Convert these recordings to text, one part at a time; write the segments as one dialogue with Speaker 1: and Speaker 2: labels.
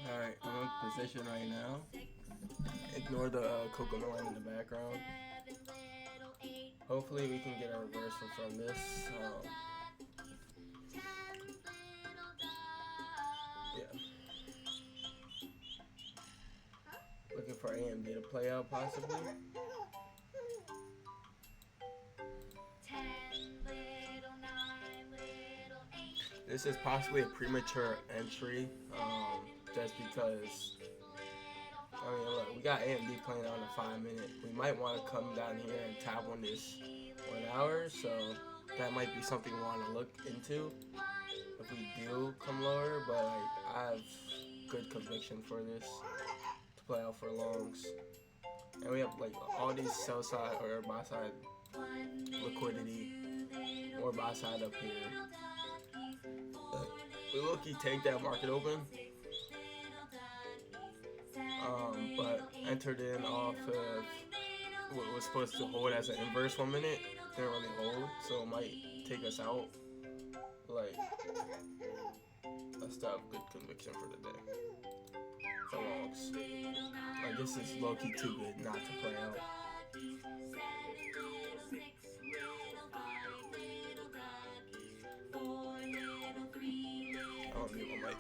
Speaker 1: Alright, I'm in position right now. Ignore the COCOMELON in the background. Hopefully we can get a reversal from this. Yeah, looking for AMD to play out possibly. This is possibly a premature entry, just because. I mean, look, we got AMD playing on a 5 minute. We might want to come down here and tap on this 1 hour, so that might be something we want to look into if we do come lower. But like, I have good conviction for this to play out for longs, and we have like all these sell side or buy side liquidity or buy side up here. We low-key take that market open, but entered in off of what was supposed to hold as an inverse 1 minute. Didn't really hold, so it might take us out. Like, I still have good conviction for the day. For longs. Like, this is low-key too good not to play out. I don't need my mic.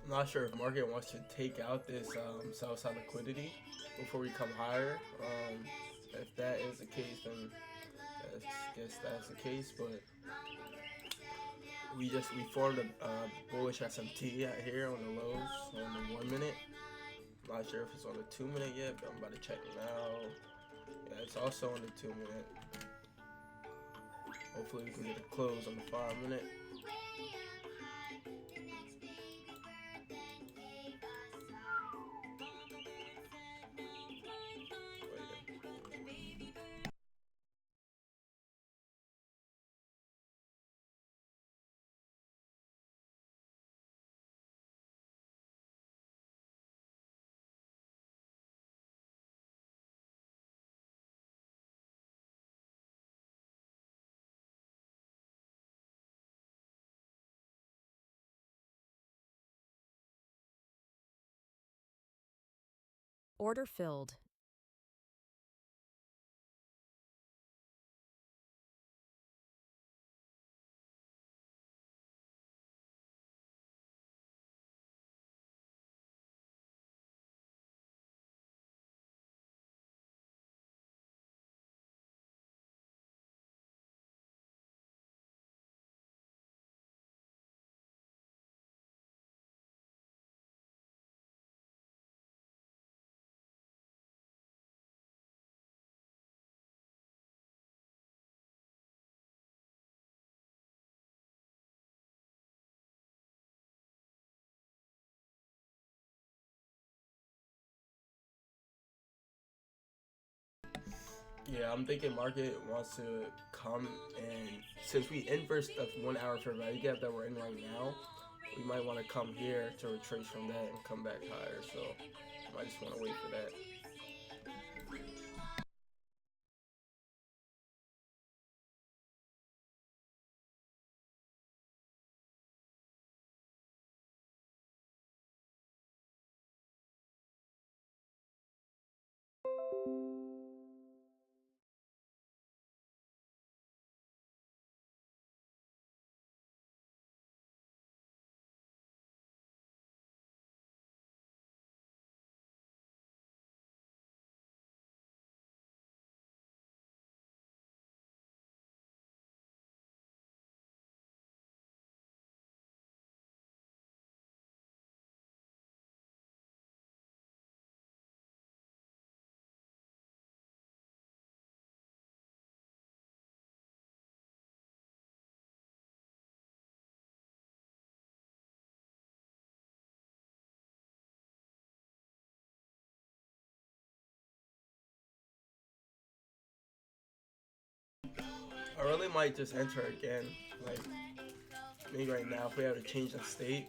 Speaker 1: I'm not sure if market wants to take out this sell side liquidity before we come higher. If that is the case, then I guess that's the case. But we formed a bullish SMT out here on the lows on the 1 minute. I'm not sure if it's on the 2 minute yet, but I'm about to check now. Yeah, it's also on the 2 minute. Hopefully we can get a close on the 5 minute.
Speaker 2: Order filled.
Speaker 1: Yeah, I'm thinking market wants to come, and since we inverse the 1 hour fair value gap that we're in right now, we might want to come here to retrace from that and come back higher. So I just want to wait for that. I really might just enter again. Like maybe right now, if we have to change the state.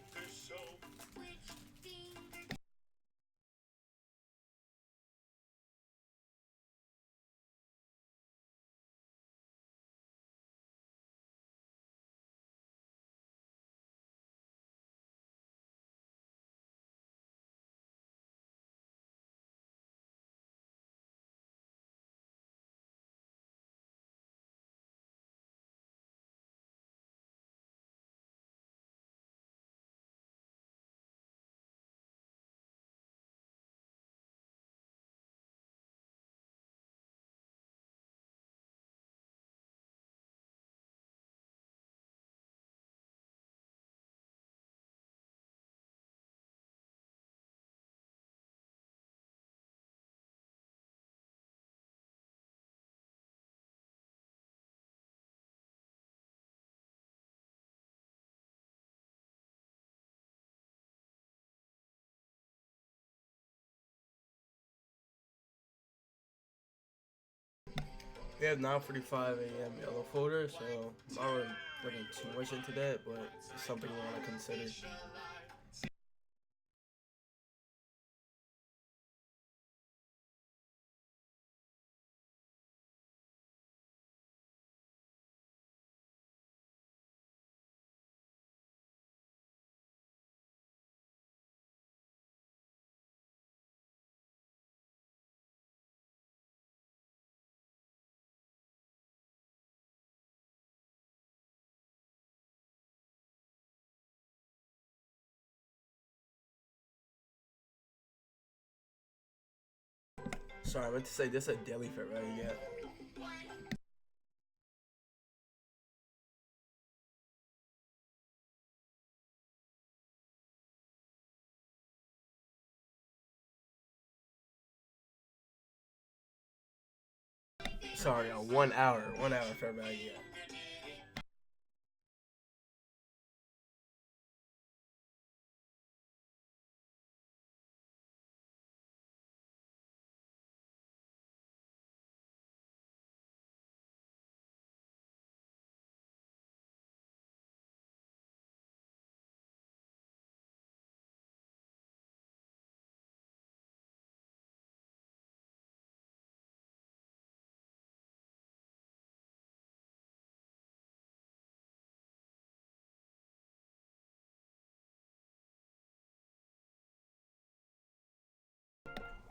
Speaker 1: We have 9:45 a.m. yellow folder, so I'm not really looking too much into that, but it's something we want to consider. Sorry, I meant to say this is a daily fair value gap. Sorry, a 1 hour fair value gap.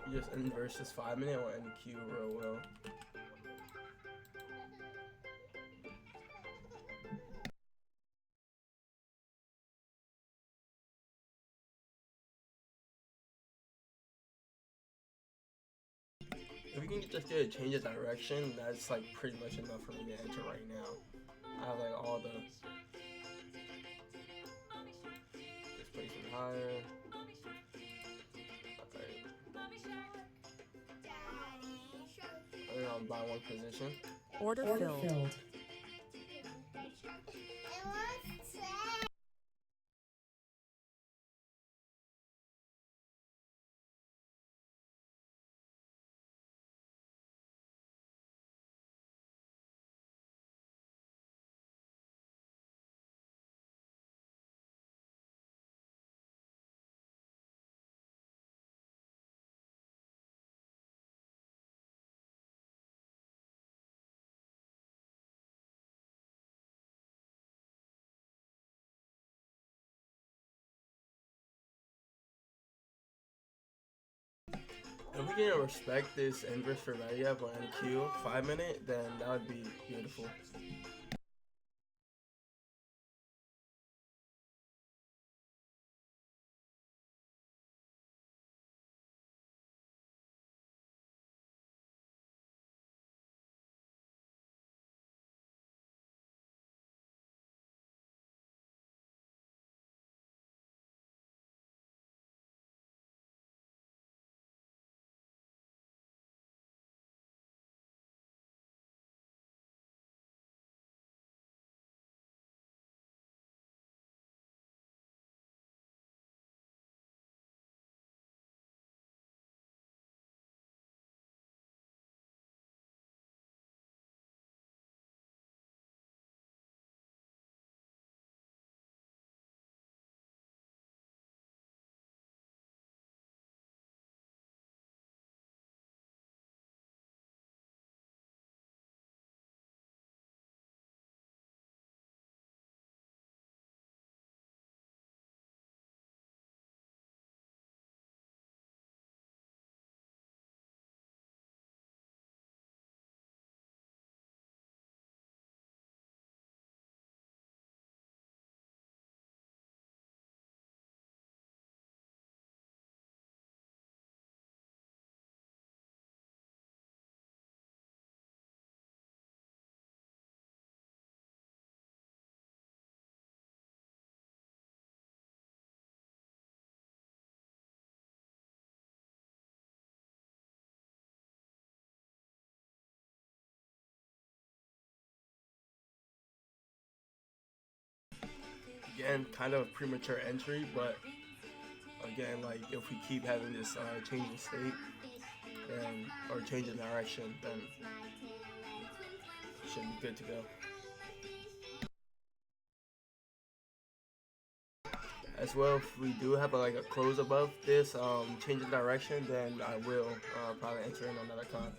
Speaker 1: You just inverse this 5 minute or NQ real well. If we can just get a change of direction, that's like pretty much enough for me to enter right now. I have like all the displacement higher. Alright. I think I'll buy one position.
Speaker 2: Order filled.
Speaker 1: we can respect this inverse for Mediev or NQ 5 minute, then that would be beautiful. Again, kind of premature entry, but again, like if we keep having this change in state, then or change in direction, then should be good to go. As well, if we do have like a close above this change in direction, then I will probably enter in another con.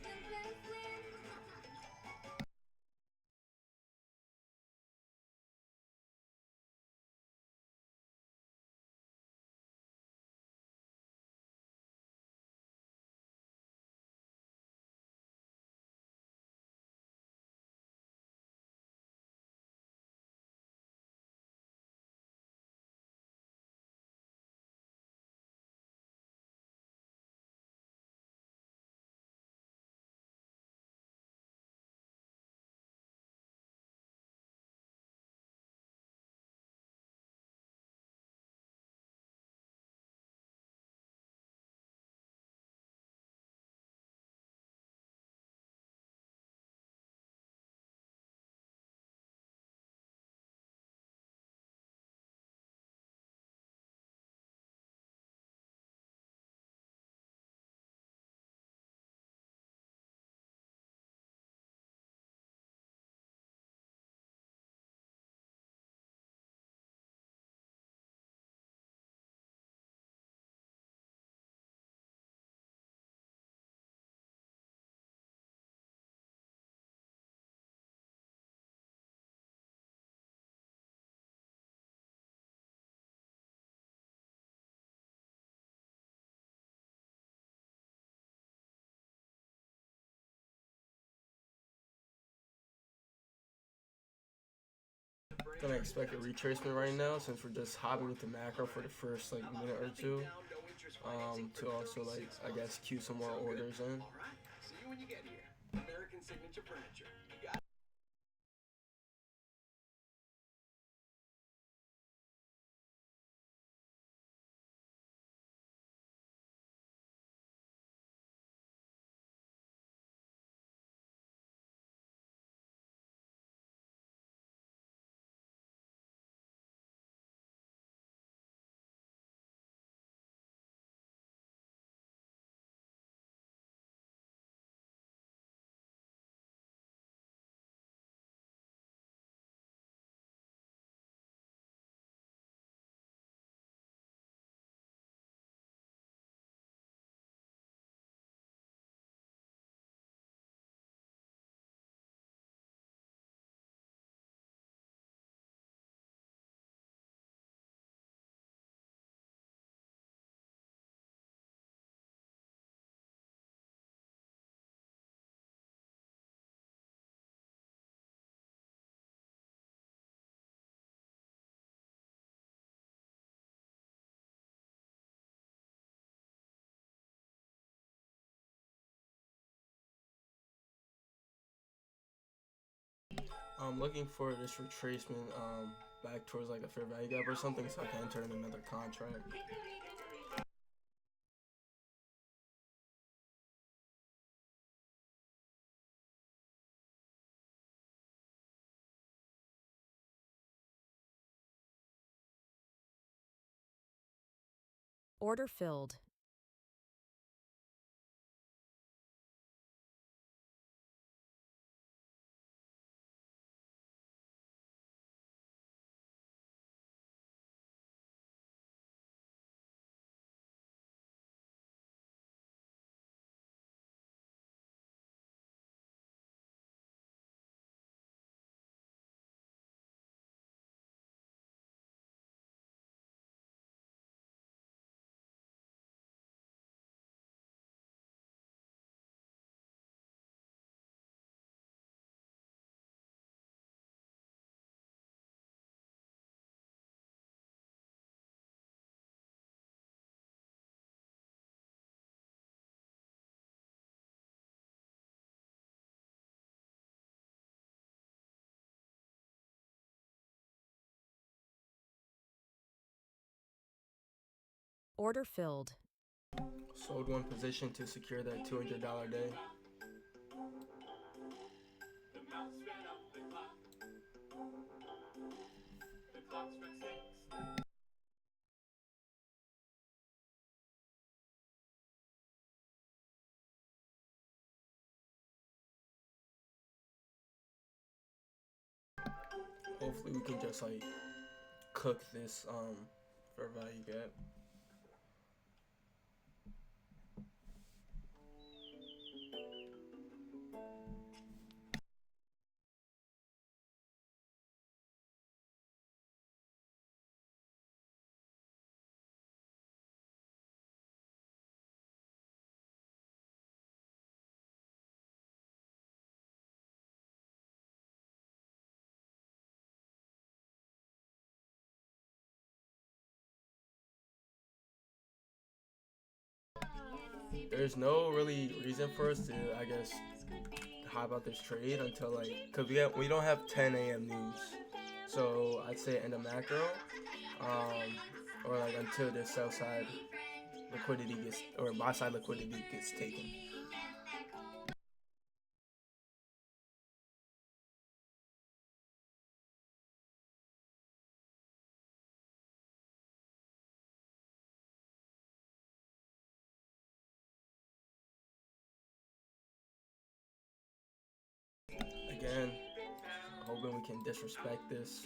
Speaker 1: Gonna expect a retracement right now since we're just hopping with the macro for the first like minute or two. To also like I guess cue some more orders in. I'm looking for this retracement back towards like a fair value gap or something so I can enter in another contract.
Speaker 2: Order filled. Order filled.
Speaker 1: Sold one position to secure that $200 day. Hopefully we can just like cook this fair value gap. There's no really reason for us to, I guess, hype about this trade until like, cause we don't have 10 a.m. news, so I'd say end of macro, or like until the sell side liquidity gets or buy side liquidity gets taken. Again, hoping we can disrespect this.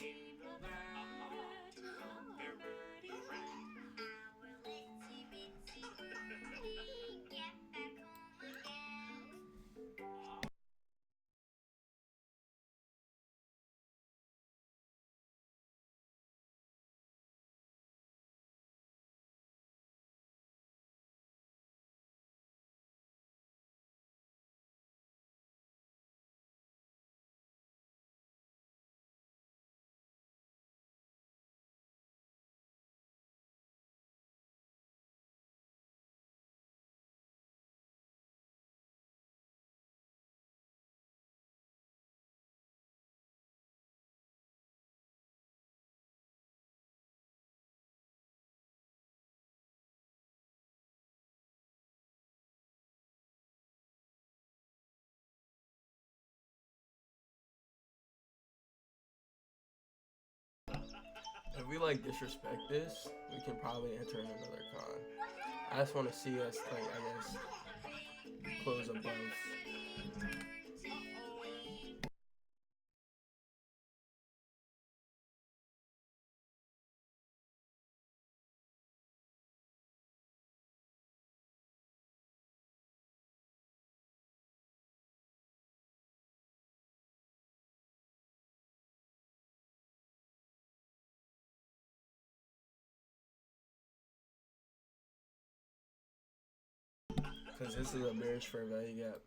Speaker 1: If we like disrespect this, we can probably enter in another con. I just want to see us like, I guess, close above. Because this is a bearish fair value gap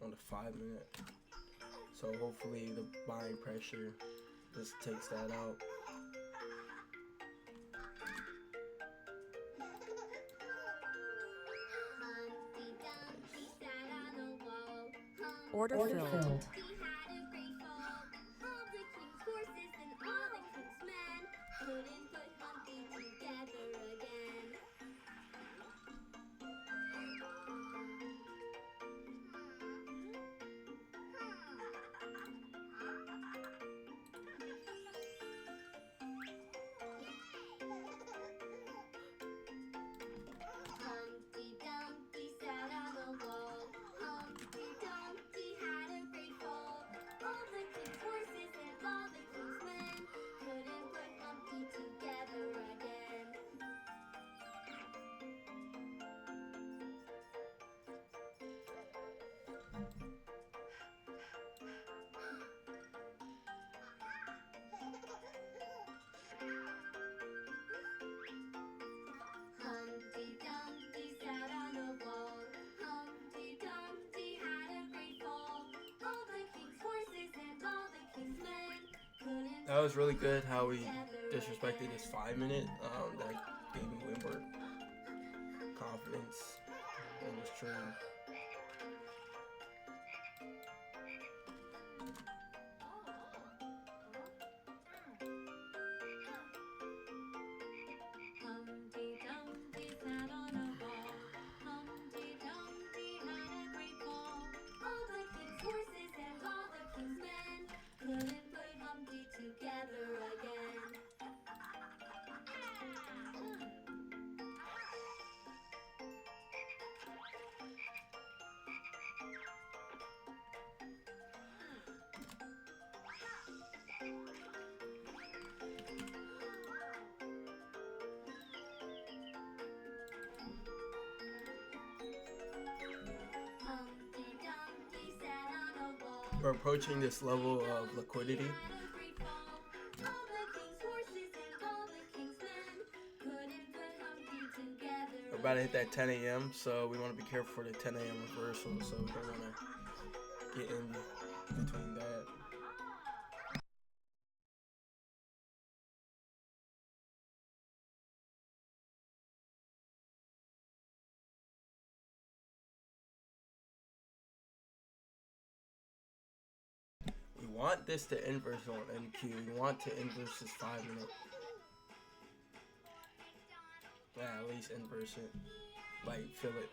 Speaker 1: on the 5 minute. So hopefully the buying pressure just takes that out.
Speaker 2: Order filled.
Speaker 1: That was really good how we disrespected this 5 minute. That gave me way more confidence in this train.
Speaker 3: Humpty Dumpty sat on a wall. Humpty Dumpty had a great fall. All the king's horses and all the king's men couldn't put Humpty together again. Humpty Dumpty sat on a wall.
Speaker 1: We're approaching this level of liquidity.
Speaker 3: Had a great fall. All the king's horses and all the king's men couldn't put Humpty together.
Speaker 1: We're about to hit that 10 a.m. So we want to be careful for the 10 a.m. reversal. So we don't want to get in between that. We want this to inverse on NQ. We want to inverse this 5 minute. Yeah, at least inverse it. Like, feel it.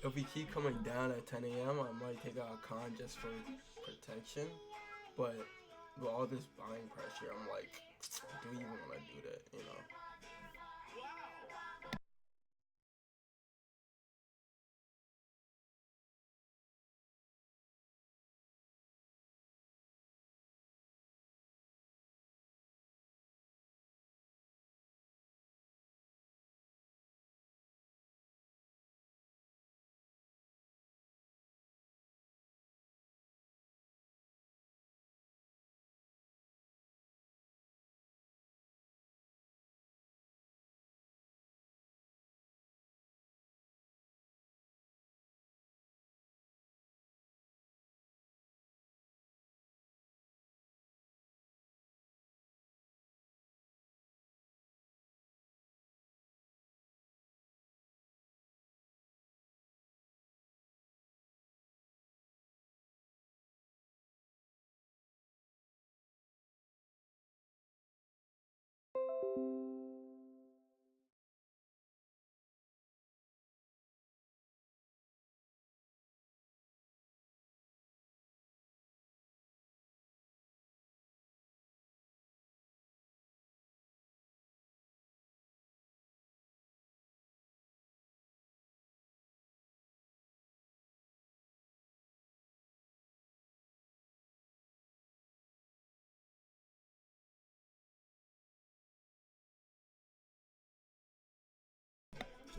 Speaker 1: If we keep coming down at 10 a.m., I might take out a con just for protection. But with all this buying pressure, I'm like, do we even want to do that, you know?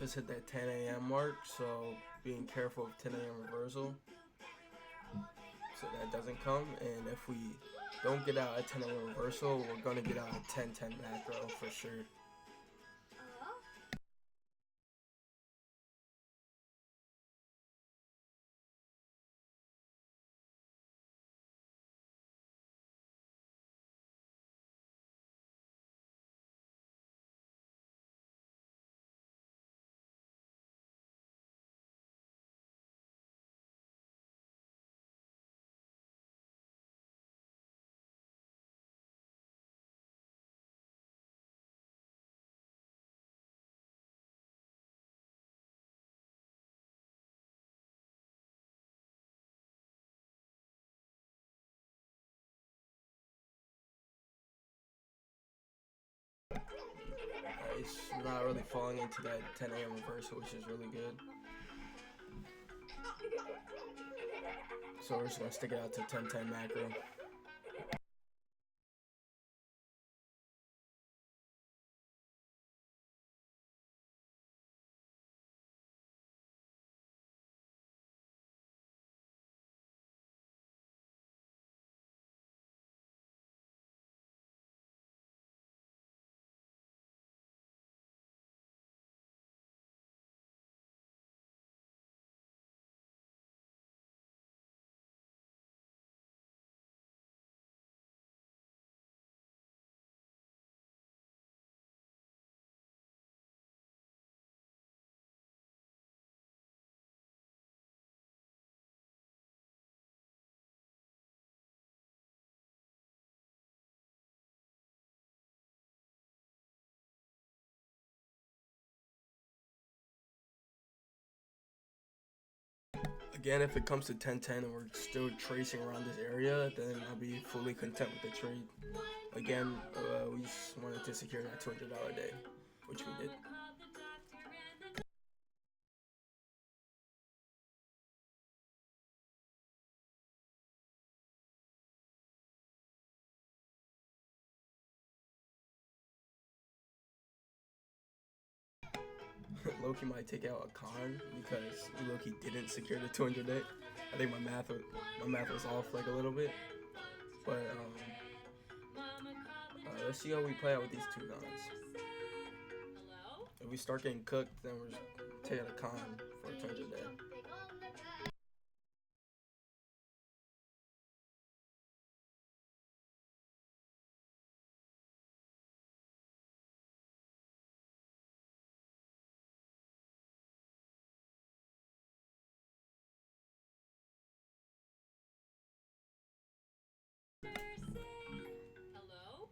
Speaker 1: Just hit that 10 a.m. mark, so being careful of 10 a.m. reversal so that doesn't come. And if we don't get out at 10 a.m. reversal, we're going to get out at 10-10 macro for sure. It's not really falling into that 10 a.m. reversal, which is really good. So we're just going to stick it out to 10-10 macro. Again, if it comes to 10-10 and we're still tracing around this area, then I'll be fully content with the trade. Again, we just wanted to secure that $200 day, which we did. Loki might take out a con because Loki didn't secure the 200 day. I think my math was off like a little bit, but let's see how we play out with these two guns. If we start getting cooked, then we're just taking a con for a 200 day.
Speaker 3: Hello?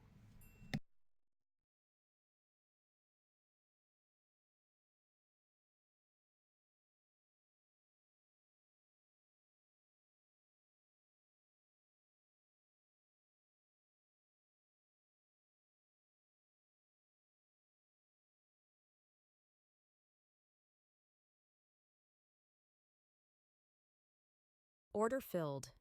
Speaker 2: Order filled.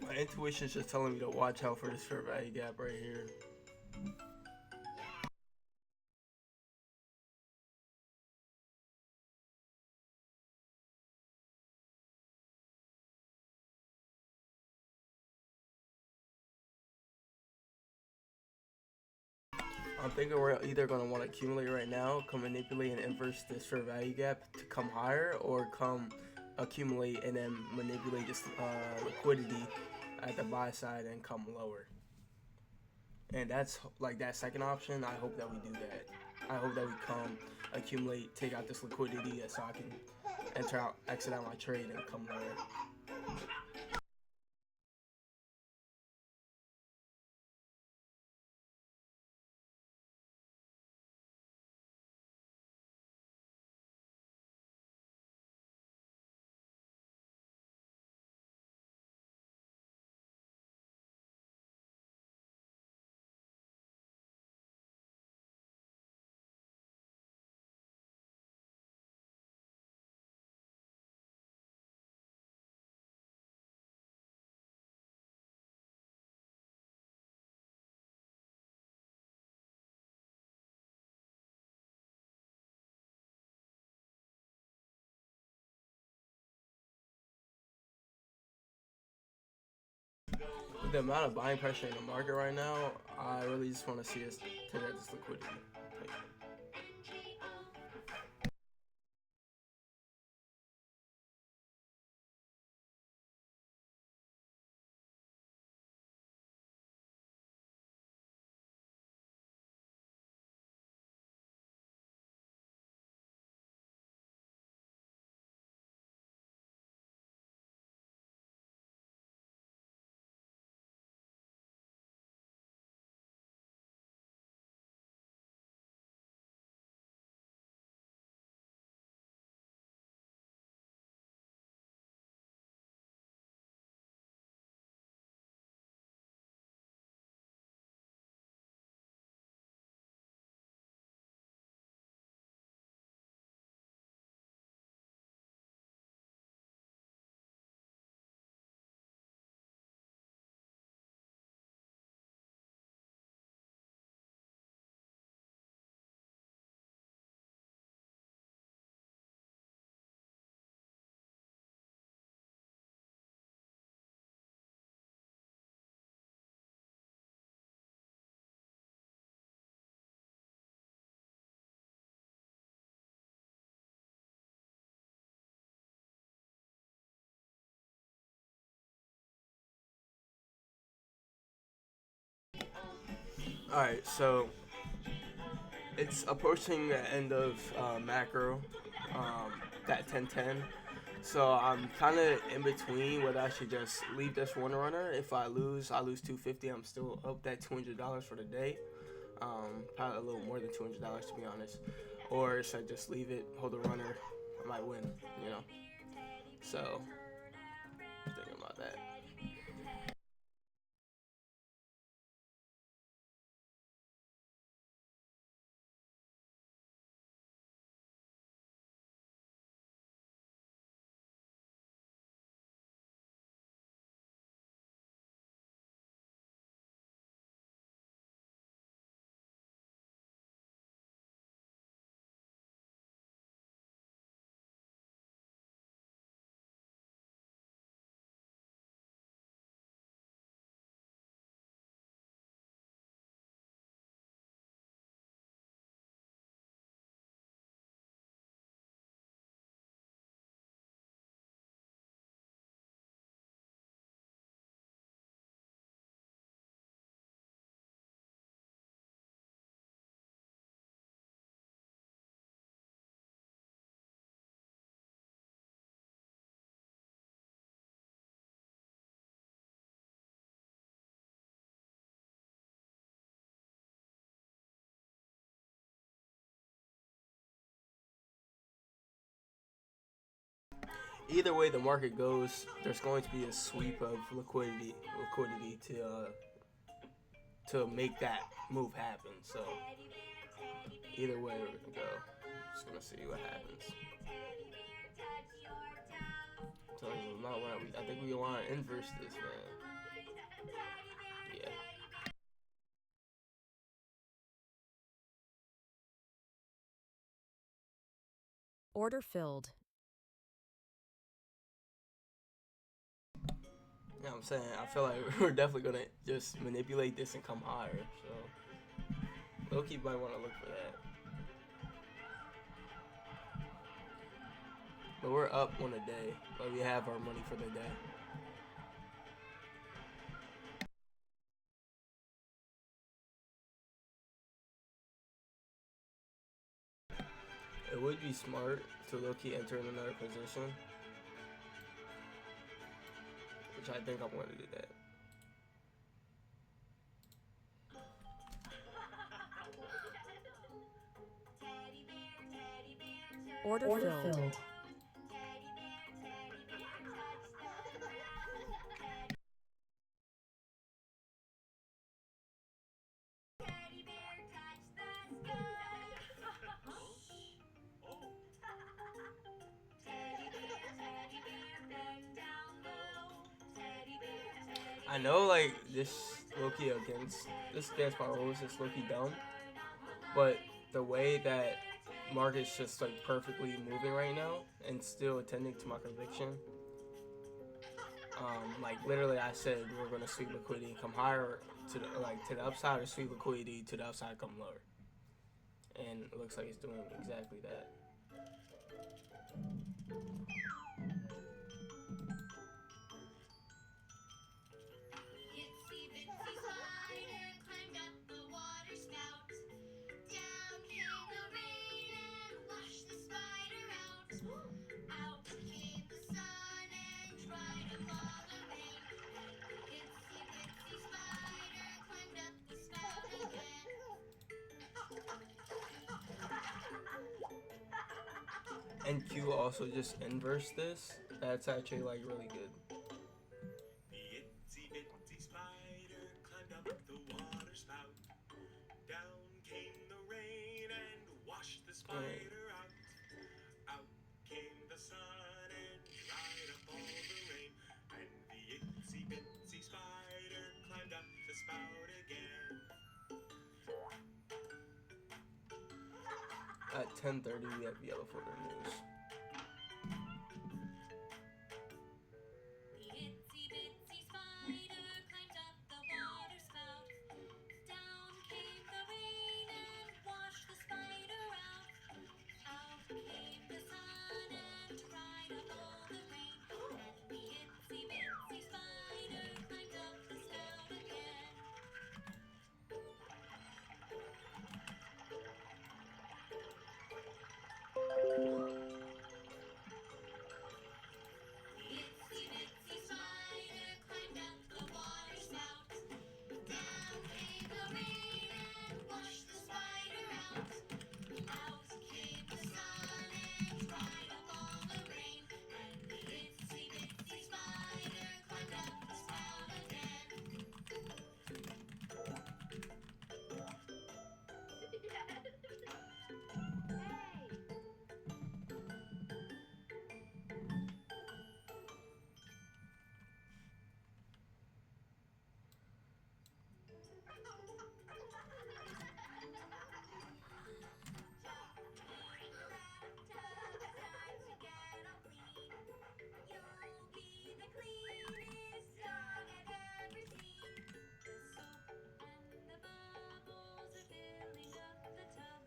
Speaker 1: My intuition's just telling me to watch out for this fair value gap right here. I'm thinking we're either going to want to accumulate right now, come manipulate and inverse this fair value gap to come higher, or come accumulate and then manipulate this liquidity at the buy side and come lower. And that's like that second option. I hope that we do that. I hope that we come accumulate, take out this liquidity so I can exit out my trade and come lower. the amount of buying pressure in the market right now, I really just want to see us take out this liquidity. All right, so it's approaching the end of macro, that 10-10. So I'm kind of in between whether I should just leave this one runner. If I lose 250. I'm still up that $200 for the day. Probably a little more than $200 to be honest. Or should I just leave it, hold the runner? I might win, you know. So thinking about that. Either way the market goes, there's going to be a sweep of liquidity to make that move happen. So either way we're gonna go. Just gonna see what happens. So I think we want to inverse this, man. Yeah.
Speaker 2: Order filled.
Speaker 1: You know what I'm saying? I feel like we're definitely gonna just manipulate this and come higher. So low-key might want to look for that. But we're up on the day. But we have our money for the day. It would be smart to low-key enter in another position. Which I think I want to do that.
Speaker 2: Order filled.
Speaker 1: I know like this low-key against my rules is low-key dumb, but the way that market's just like perfectly moving right now and still attending to my conviction, Like literally, I said we're gonna sweep liquidity and come higher to the to the upside, or sweep liquidity to the upside, come lower. And it looks like it's doing exactly that.
Speaker 3: Itsy bitsy spider climbed up the water spout. Down came the rain and washed the spider out. Out came the sun and dried up all the rain. And the itsy bitsy spider climbed up the spout again.
Speaker 1: And Q also just inverse this. That's actually like really good.
Speaker 4: The itsy bitsy spider climbed up the water spout. Down came the rain and washed the spider out. Out came the sun and dried up all the rain. And the itsy bitsy spider climbed up the spout again.
Speaker 1: At 10:30, we have Yellow Folder News.
Speaker 3: The itsy bitsy spider climbed up the water spout. Down came the rain and washed the spider out. Out came the sun and dried up all the rain. And the itsy bitsy spider climbed up the spout again. The itsy bitsy spider climbed up the water spout. Down came the rain and washed the spider out. Out came the sun and dried up all the rain. And the itsy bitsy spider climbed up the spout again. You'll be the cleanest dog I've ever seen. The soap and the bubbles are filling up the tub.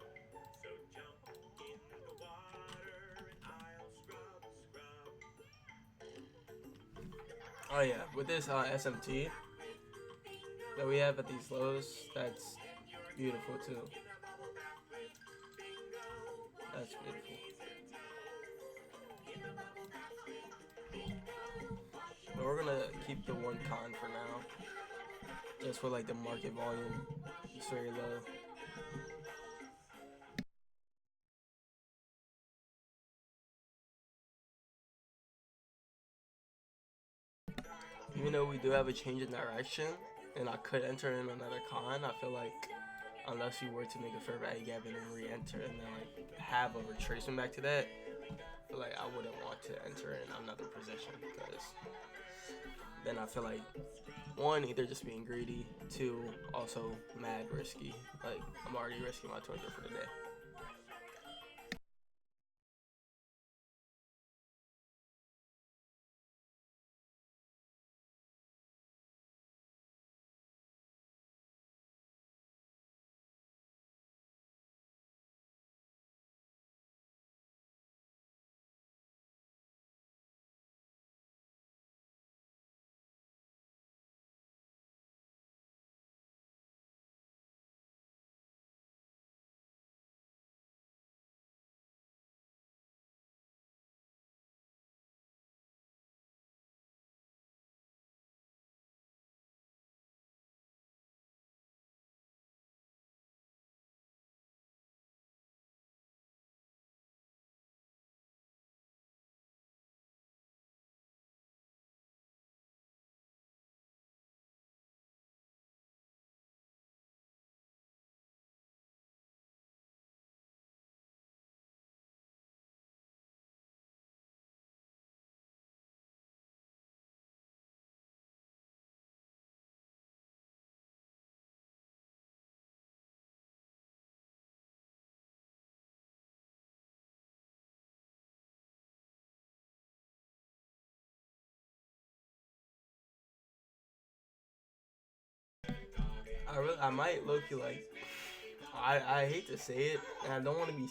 Speaker 4: So jump in the water and I'll scrub, scrub.
Speaker 1: Oh yeah, with this SMT that we have at these lows, that's beautiful too. That's beautiful. But we're gonna keep the one con for now, just for like the market volume. It's very low. Even though we do have a change in direction, and I could enter in another con, I feel like unless you were to make a fair value gap and then re-enter and then like have a retracement back to that, I feel like I wouldn't want to enter in another position, because then I feel like one, either just being greedy, two, also mad risky. Like I'm already risking my 200 for the day. I might look you like. I hate to say it, and I don't want to be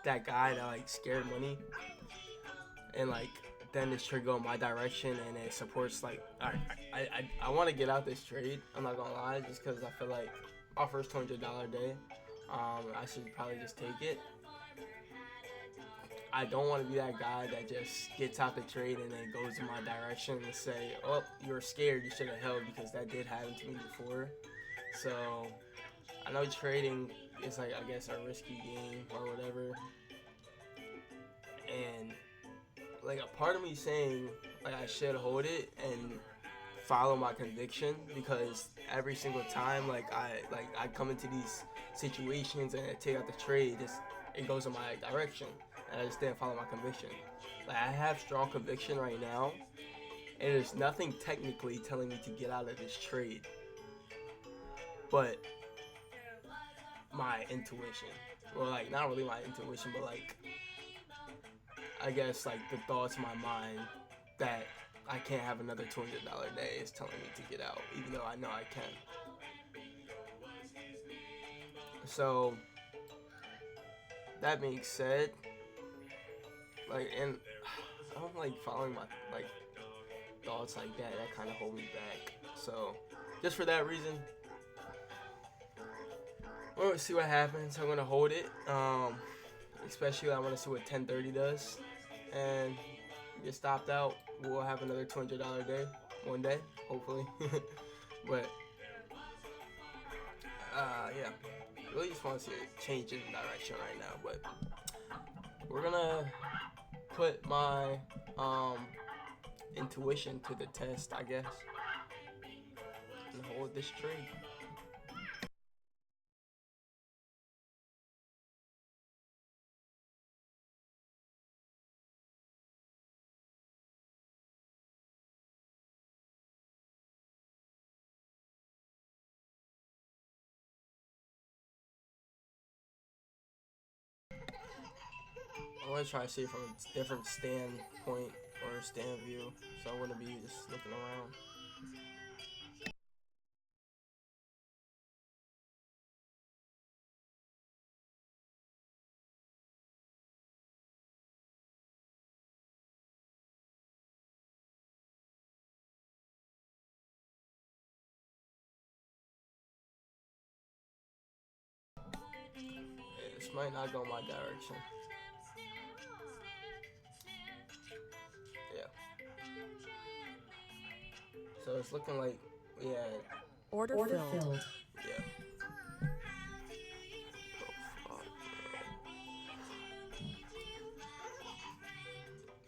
Speaker 1: that guy that like scared money, and like then this trade go in my direction and it supports like. Alright, I want to get out this trade. I'm not gonna lie, just because I feel like my first $200 day. I should probably just take it. I don't want to be that guy that just gets out the trade and then goes in my direction and say, "Oh, you were scared. You should have held," because that did happen to me before. So I know trading is like, I guess, a risky game or whatever, and like a part of me saying like I should hold it and follow my conviction, because every single time I come into these situations and I take out the trade, it goes in my direction, and I just didn't follow my conviction. Like I have strong conviction right now, and there's nothing technically telling me to get out of this trade, but my intuition, or like not really my intuition, but like I guess like the thoughts in my mind that I can't have another $200 day is telling me to get out, even though I know I can. So that being said, like, and I don't like following my like thoughts like that. That kind of hold me back. So just for that reason, we're gonna see what happens. I'm gonna hold it. Especially I want to see what 1030 does, and get stopped out. We'll have another $200 day one day, hopefully. But yeah, really just want to see a change in direction right now. But we're gonna put my intuition to the test, I guess, and hold this trade. I want to try to see it from a different standpoint or stand view, so I wouldn't be just looking around. This might not go my direction. Yeah. So it's looking like, yeah,
Speaker 2: Order filled.
Speaker 1: yeah.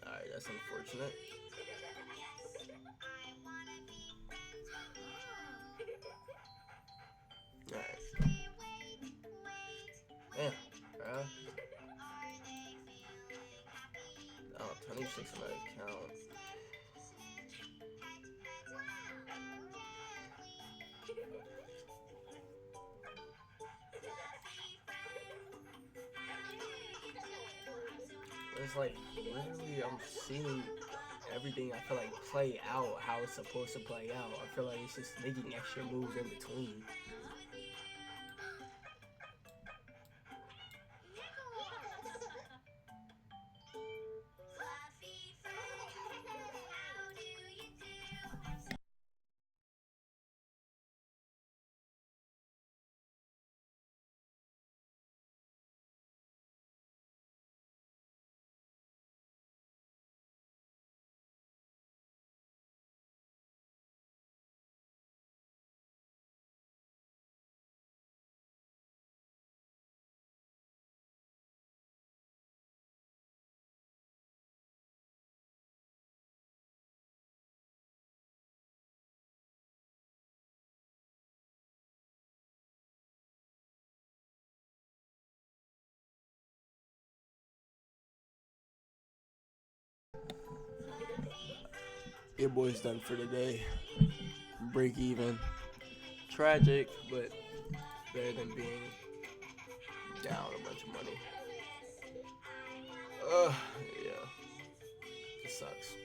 Speaker 1: Alright, that's unfortunate. Alright. Yeah. Oh, 26 on my account. It's like literally I'm seeing everything I feel like play out how it's supposed to play out. I feel like it's just making extra moves in between. Your boy's done for the day. Break even. Tragic, but better than being down a bunch of money. Yeah. It sucks.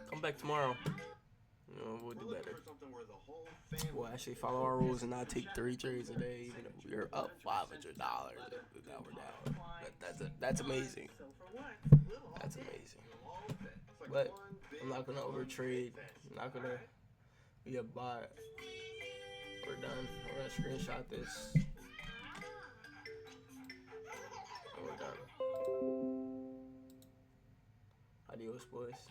Speaker 1: Come back tomorrow. We'll do better. We'll actually follow our rules and not take 3 trades a day, even if we're up $500. Now we're down. That's amazing. That's amazing. But I'm not gonna overtrade. I'm not gonna be a bot. We're done. We're gonna screenshot this. And we're done. Adios, boys.